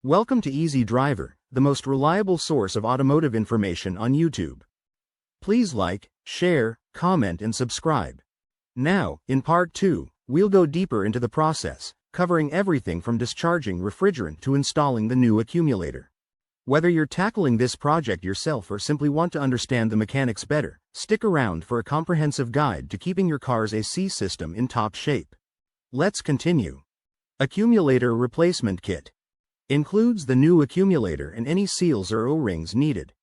Welcome to Easy Driver, the most reliable source of automotive information on YouTube. Please like, share, comment and subscribe. Now, in part 2, we'll go deeper into the process, covering everything from discharging refrigerant to installing the new accumulator. Whether you're tackling this project yourself or simply want to understand the mechanics better, stick around for a comprehensive guide to keeping your car's AC system in top shape. Let's continue. Accumulator Replacement Kit includes the new accumulator and any seals or O-rings needed.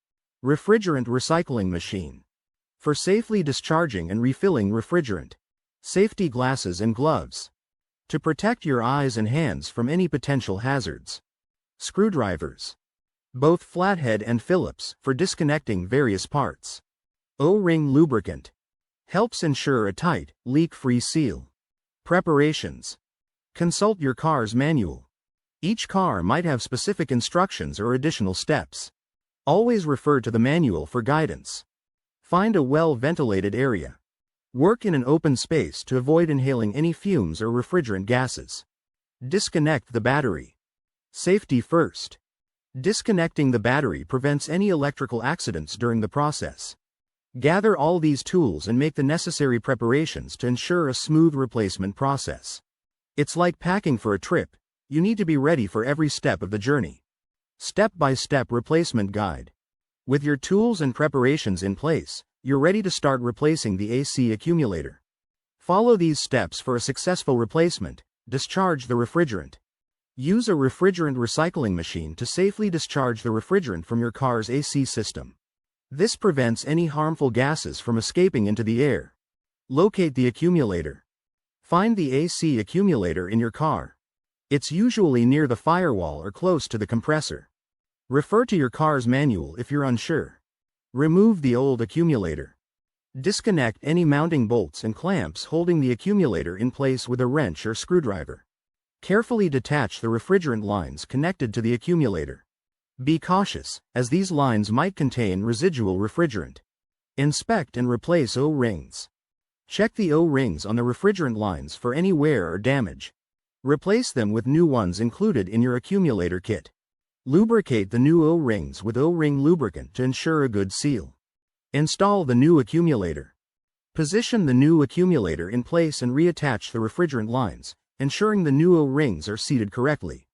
Refrigerant recycling machine for safely discharging and refilling refrigerant. Safety glasses and gloves to protect your eyes and hands from any potential hazards. Screwdrivers, both flathead and Phillips, for disconnecting various parts. O-ring lubricant helps ensure a tight, leak-free seal. Preparations. Consult your car's manual. Each car might have specific instructions or additional steps. Always refer to the manual for guidance. Find a well-ventilated area. Work in an open space to avoid inhaling any fumes or refrigerant gases. Disconnect the battery. Safety first. Disconnecting the battery prevents any electrical accidents during the process. Gather all these tools and make the necessary preparations to ensure a smooth replacement process. It's like packing for a trip. You need to be ready for every step of the journey. Step-by-step replacement guide. With your tools and preparations in place, you're ready to start replacing the AC accumulator. Follow these steps for a successful replacement. Discharge the refrigerant. Use a refrigerant recycling machine to safely discharge the refrigerant from your car's AC system. This prevents any harmful gases from escaping into the air. Locate the accumulator. Find the AC accumulator in your car. It's usually near the firewall or close to the compressor. Refer to your car's manual if you're unsure. Remove the old accumulator. Disconnect any mounting bolts and clamps holding the accumulator in place with a wrench or screwdriver. Carefully detach the refrigerant lines connected to the accumulator. Be cautious, as these lines might contain residual refrigerant. Inspect and replace O-rings. Check the O-rings on the refrigerant lines for any wear or damage. Replace them with new ones included in your accumulator kit. Lubricate the new O-rings with O-ring lubricant to ensure a good seal. Install the new accumulator. Position the new accumulator in place and reattach the refrigerant lines, ensuring the new O-rings are seated correctly.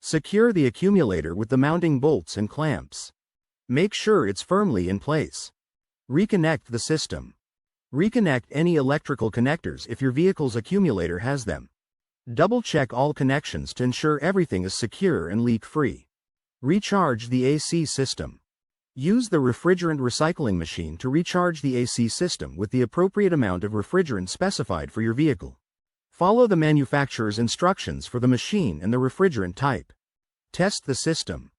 Secure the accumulator with the mounting bolts and clamps. Make sure it's firmly in place. Reconnect the system. Reconnect any electrical connectors if your vehicle's accumulator has them. Double-check all connections to ensure everything is secure and leak-free. Recharge the AC system. Use the refrigerant recycling machine to recharge the AC system with the appropriate amount of refrigerant specified for your vehicle. Follow the manufacturer's instructions for the machine and the refrigerant type. Test the system.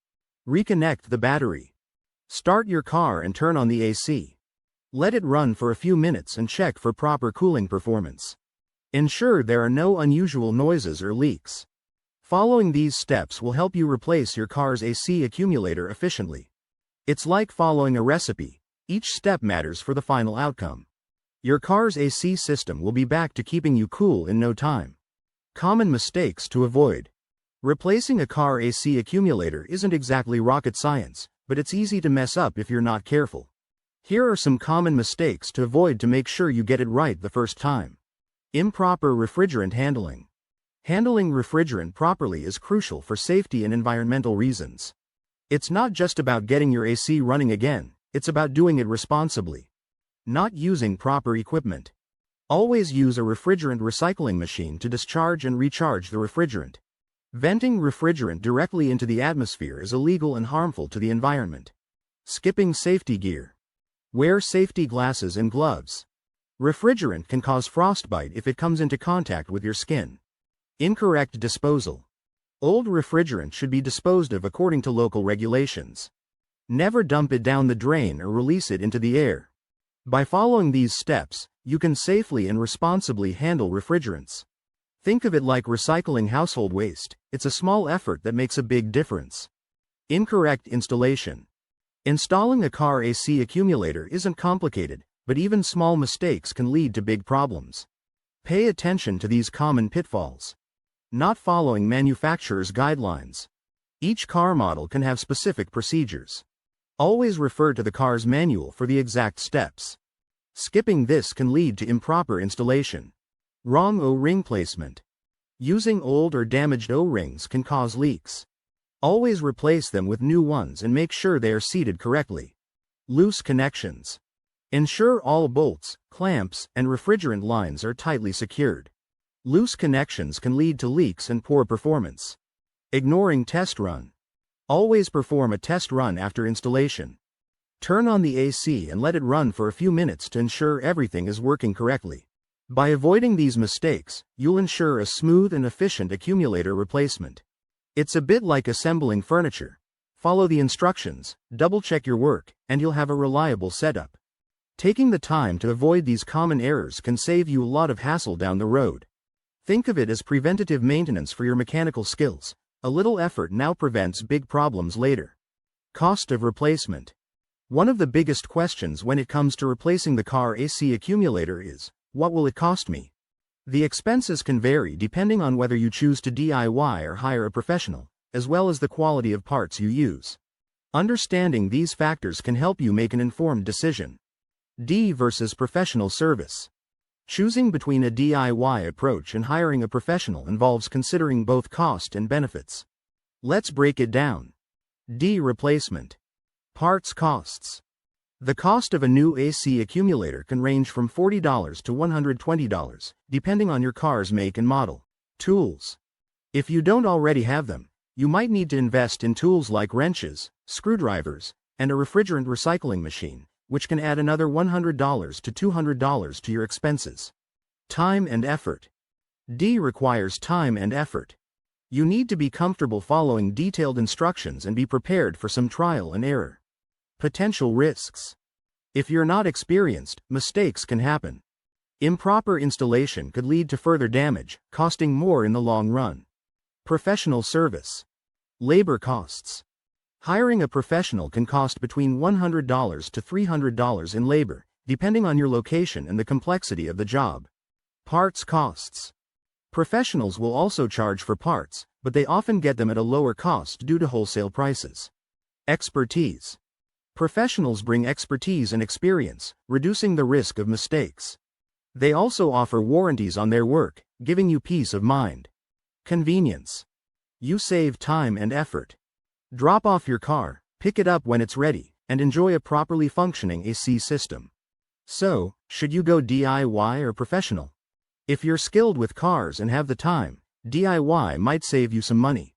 Reconnect the battery. Start your car and turn on the AC. Let it run for a few minutes and check for proper cooling performance. Ensure there are no unusual noises or leaks. Following these steps will help you replace your car's AC accumulator efficiently. It's like following a recipe. Each step matters for the final outcome. Your car's AC system will be back to keeping you cool in no time. Common mistakes to avoid. Replacing a car AC accumulator isn't exactly rocket science, but it's easy to mess up if you're not careful. Here are some common mistakes to avoid to make sure you get it right the first time. Improper refrigerant handling. Handling refrigerant properly is crucial for safety and environmental reasons. It's not just about getting your AC running again, it's about doing it responsibly. Not using proper equipment. Always use a refrigerant recycling machine to discharge and recharge the refrigerant. Venting refrigerant directly into the atmosphere is illegal and harmful to the environment. Skipping safety gear. Wear safety glasses and gloves. Refrigerant can cause frostbite if it comes into contact with your skin. Incorrect disposal. Old refrigerant should be disposed of according to local regulations. Never dump it down the drain or release it into the air. By following these steps, you can safely and responsibly handle refrigerants. Think of it like recycling household waste. It's a small effort that makes a big difference. Incorrect installation. Installing a car AC accumulator isn't complicated, but even small mistakes can lead to big problems. Pay attention to these common pitfalls. Not following manufacturer's guidelines. Each car model can have specific procedures. Always refer to the car's manual for the exact steps. Skipping this can lead to improper installation. Wrong O-ring placement. Using old or damaged O-rings can cause leaks. Always replace them with new ones and make sure they are seated correctly. Loose connections. Ensure all bolts, clamps, and refrigerant lines are tightly secured. Loose connections can lead to leaks and poor performance. Ignoring test run. Always perform a test run after installation. Turn on the AC and let it run for a few minutes to ensure everything is working correctly. By avoiding these mistakes, you'll ensure a smooth and efficient accumulator replacement. It's a bit like assembling furniture. Follow the instructions, double-check your work, and you'll have a reliable setup. Taking the time to avoid these common errors can save you a lot of hassle down the road. Think of it as preventative maintenance for your mechanical skills. A little effort now prevents big problems later. Cost of replacement. One of the biggest questions when it comes to replacing the car AC accumulator is, what will it cost me? The expenses can vary depending on whether you choose to DIY or hire a professional, as well as the quality of parts you use. Understanding these factors can help you make an informed decision. D versus professional service. Choosing between a DIY approach and hiring a professional involves considering both cost and benefits. Let's break it down. D. Replacement. Parts costs. The cost of a new AC accumulator can range from $40 to $120, depending on your car's make and model. Tools. If you don't already have them, you might need to invest in tools like wrenches, screwdrivers, and a refrigerant recycling machine, which can add another $100 to $200 to your expenses. Time and effort. D requires time and effort. You need to be comfortable following detailed instructions and be prepared for some trial and error. Potential risks. If you're not experienced, mistakes can happen. Improper installation could lead to further damage, costing more in the long run. Professional service. Labor costs. Hiring a professional can cost between $100 to $300 in labor, depending on your location and the complexity of the job. Parts costs. Professionals will also charge for parts, but they often get them at a lower cost due to wholesale prices. Expertise. Professionals bring expertise and experience, reducing the risk of mistakes. They also offer warranties on their work, giving you peace of mind. Convenience. You save time and effort. Drop off your car, pick it up when it's ready, and enjoy a properly functioning AC system. So, should you go DIY or professional? If you're skilled with cars and have the time, DIY might save you some money.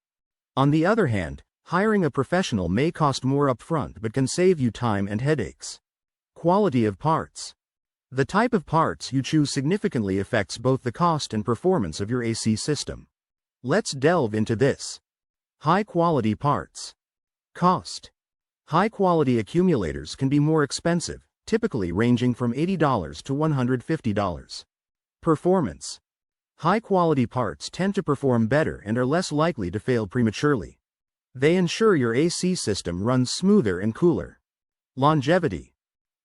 On the other hand, hiring a professional may cost more upfront but can save you time and headaches. Quality of parts. The type of parts you choose significantly affects both the cost and performance of your AC system. Let's delve into this. High-quality parts. Cost. High-quality accumulators can be more expensive, typically ranging from $80 to $150. Performance. High-quality parts tend to perform better and are less likely to fail prematurely. They ensure your AC system runs smoother and cooler. Longevity.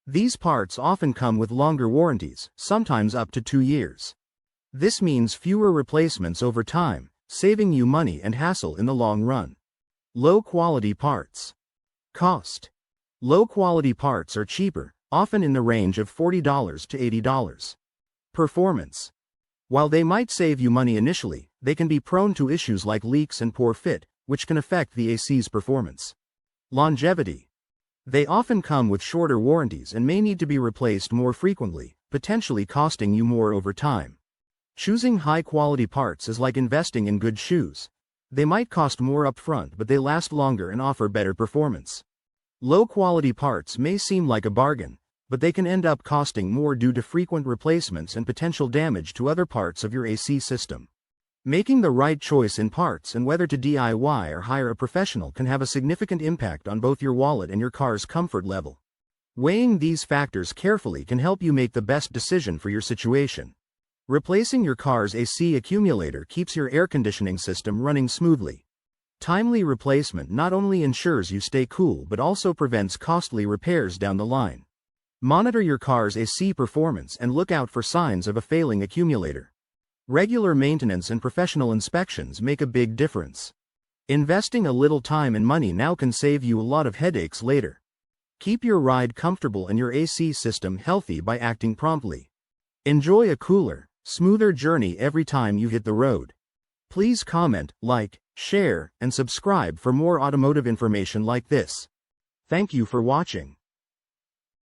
These parts often come with longer warranties, sometimes up to 2 years. This means fewer replacements over time, saving you money and hassle in the long run. Low-quality parts. Cost. Low-quality parts are cheaper, often in the range of $40 to $80. Performance. While they might save you money initially, they can be prone to issues like leaks and poor fit, which can affect the AC's performance. Longevity. They often come with shorter warranties and may need to be replaced more frequently, potentially costing you more over time. Choosing high-quality parts is like investing in good shoes. They might cost more upfront, but they last longer and offer better performance. Low-quality parts may seem like a bargain, but they can end up costing more due to frequent replacements and potential damage to other parts of your AC system. Making the right choice in parts and whether to DIY or hire a professional can have a significant impact on both your wallet and your car's comfort level. Weighing these factors carefully can help you make the best decision for your situation. Replacing your car's AC accumulator keeps your air conditioning system running smoothly. Timely replacement not only ensures you stay cool but also prevents costly repairs down the line. Monitor your car's AC performance and look out for signs of a failing accumulator. Regular maintenance and professional inspections make a big difference. Investing a little time and money now can save you a lot of headaches later. Keep your ride comfortable and your AC system healthy by acting promptly. Enjoy a cooler, smoother journey every time you hit the road. Please comment, like, share, and subscribe for more automotive information like this. Thank you for watching.